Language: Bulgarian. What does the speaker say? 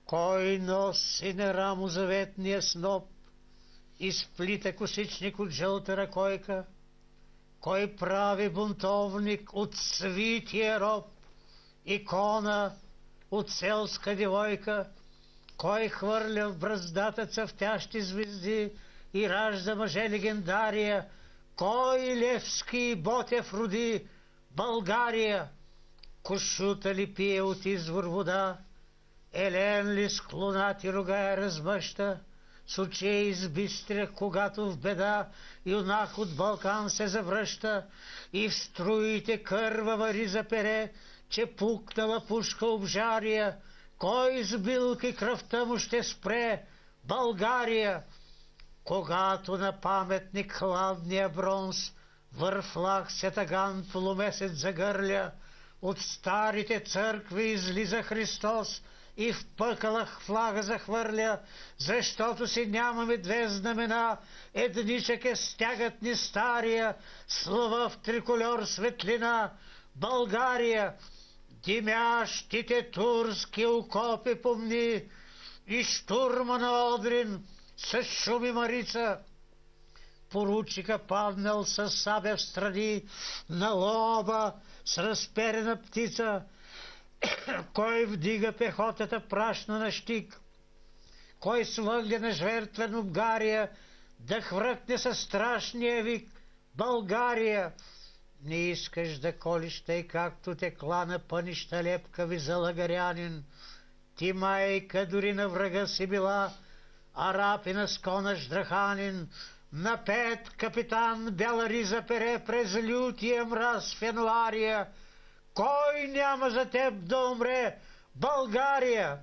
Кой носи на рамо заветния сноп и сплита косичник от жълта ракойка? Кой прави бунтовник от свития роб, икона от селска девойка? Кой хвърля в браздата цъфтящи звезди и ражда мъже легендария? Кой Левски и Ботев роди България? Кошута ли пие от извор вода? Елен ли с клонати рога я размъща? С очи избистря, когато в беда юнак от Балкан се завръща и в струите кървава риза пере, че пукнала пушка обжария. Кой с билки кръвта му ще спре? България! Когато на паметник хладния бронз върв лах се таган полумесец загърля, от старите църкви излиза Христос и в пъкълах флага захвърля, защото си нямаме две знамена, едничък е стягът ни стария, слава в трикольор светлина. България! Димящите турски окопи помни и штурма на Одрин с шум и марица. Поручика паднал със сабя в страни на лоба с разперена птица. Кой вдига пехотата прашна на щик? Кой свъгля на жертвен обгария да хвръкне със страшния вик? България! Не искаш да колиш тъй, както текла на пънища лепкави за лагарянин. Ти, майка, дори на врага си била, араб и на скона ждраханин. Напет капитан бяла риза пере през лютия мраз в януария. Кой няма за теб да умре? България!